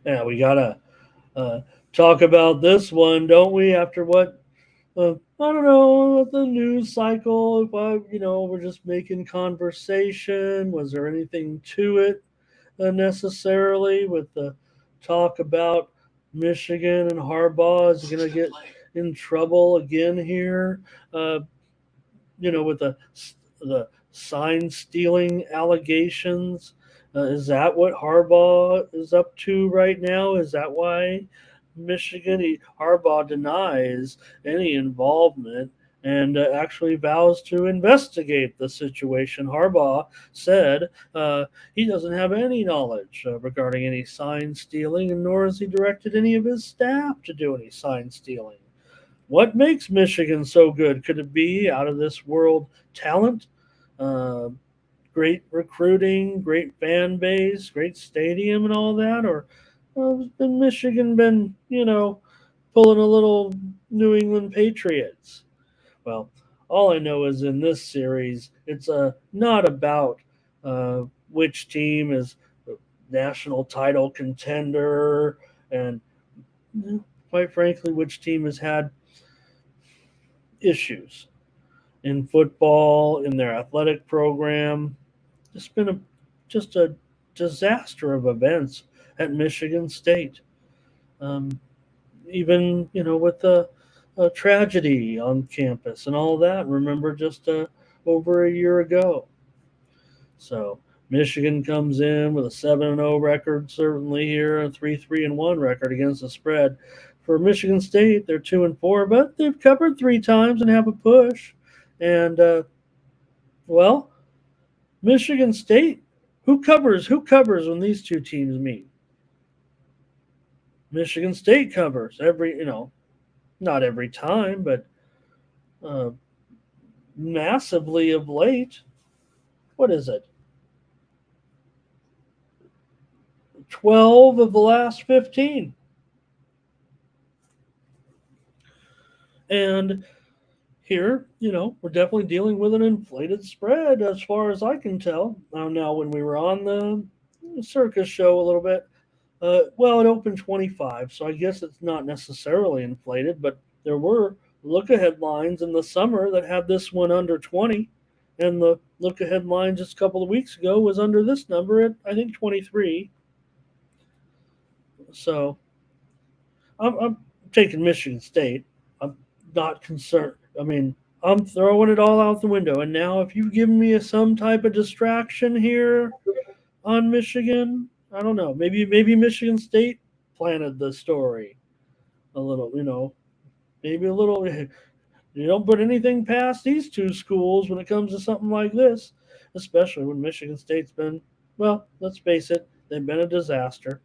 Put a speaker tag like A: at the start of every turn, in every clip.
A: Yeah, we gotta uh, talk about this one, don't we? After what I don't know the news cycle. If we're just making conversation. Was there anything to it necessarily with the talk about Michigan and Harbaugh is going to get in trouble again here? Uh, with the sign stealing allegations. Is that what Harbaugh is up to right now? Is that why Harbaugh denies any involvement and actually vows to investigate the situation? Harbaugh said he doesn't have any knowledge regarding any sign stealing, and nor has he directed any of his staff to do any sign stealing. What makes Michigan so good? Could it be out of this world talent, uh, great recruiting, great fan base, great stadium, and all that? Or has been Michigan been, pulling a little New England Patriots? Well, all I know is in this series, it's not about which team is a national title contender and, quite frankly, which team has had issues in football, in their athletic program. It's been just a disaster of events at Michigan State. Um, Even with the tragedy on campus and all that. Remember just over a year ago. So Michigan comes in with a 7-0 record, certainly here, a 3-3-1 record against the spread. For Michigan State, they're 2-4, but they've covered three times and have a push. And well, Michigan State, who covers? Who covers when these two teams meet? Michigan State covers not every time, but uh, massively of late. What is it? 12 of the last 15. And here, we're definitely dealing with an inflated spread as far as I can tell. Now, when we were on the circus show a little bit, well, it opened 25, so I guess it's not necessarily inflated, but there were look ahead lines in the summer that had this one under 20, and the look ahead line just a couple of weeks ago was under this number at, I think, 23. So I'm taking Michigan State. I'm not concerned. I mean, I'm throwing it all out the window. And now, if you've given me some type of distraction here on Michigan, I don't know. Maybe Michigan State planted the story a little. Maybe a little. You don't put anything past these two schools when it comes to something like this, especially when Michigan State's been. Well, let's face it, they've been a disaster.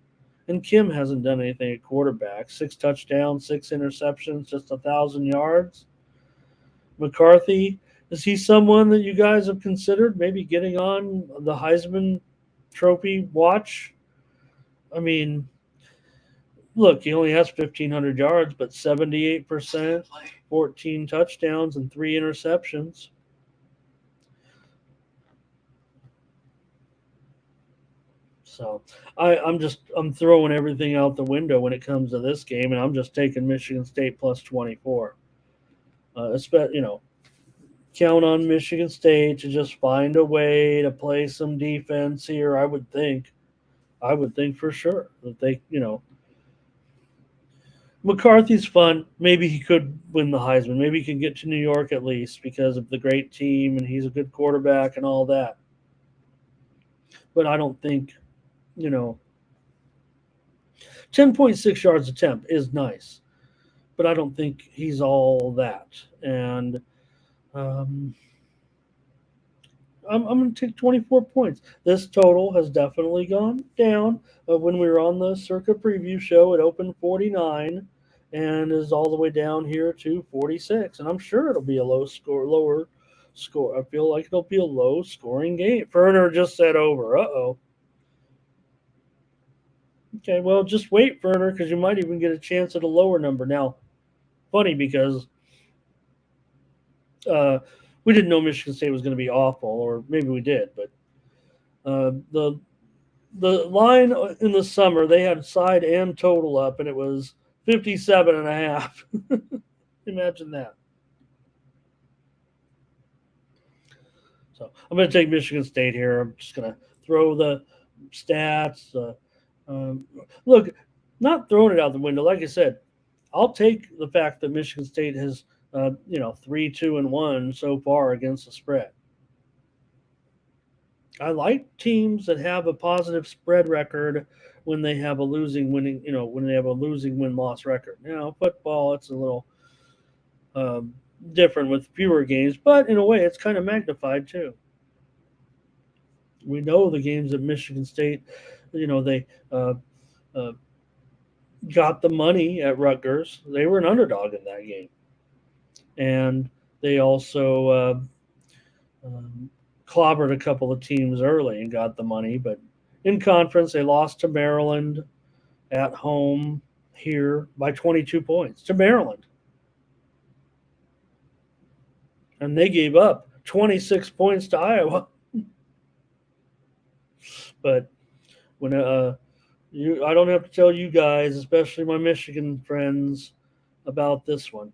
A: And Kim hasn't done anything at quarterback. 6 touchdowns, 6 interceptions, just 1,000 yards. McCarthy, is he someone that you guys have considered maybe getting on the Heisman Trophy watch? I mean, look, he only has 1,500 yards, but 78%, 14 touchdowns, and 3 interceptions. So I'm throwing everything out the window when it comes to this game, and I'm just taking Michigan State plus 24. Count on Michigan State to just find a way to play some defense here. I would think for sure that McCarthy's fun. Maybe he could win the Heisman. Maybe he can get to New York at least because of the great team and he's a good quarterback and all that. But I don't think, you know, 10.6 yards attempt is nice, but I don't think he's all that. And um, I'm going to take 24 points. This total has definitely gone down. When we were on the Circa preview show, it opened 49 and is all the way down here to 46. And I'm sure it'll be a lower score. I feel like it'll be a low scoring game. Ferner just said over. Uh oh. Okay, well, just wait, Ferner, because you might even get a chance at a lower number. Now, funny because uh, we didn't know Michigan State was going to be awful, or maybe we did, but the the line in the summer, they had side and total up, and it was 57.5. Imagine that. So I'm going to take Michigan State here. I'm just going to throw the stats. Um, Look, not throwing it out the window. Like I said, I'll take the fact that Michigan State has, 3-2-1 so far against the spread. I like teams that have a positive spread record when they have a losing winning, when they have a losing win loss record. Now, football, it's a little um, different with fewer games, but in a way, it's kind of magnified too. We know the games at Michigan State, they uh, got the money at Rutgers. They were an underdog in that game, and they also um, clobbered a couple of teams early and got the money. But in conference, they lost to Maryland at home here by 22 points to Maryland, and they gave up 26 points to Iowa. But when I don't have to tell you guys, especially my Michigan friends, about this one.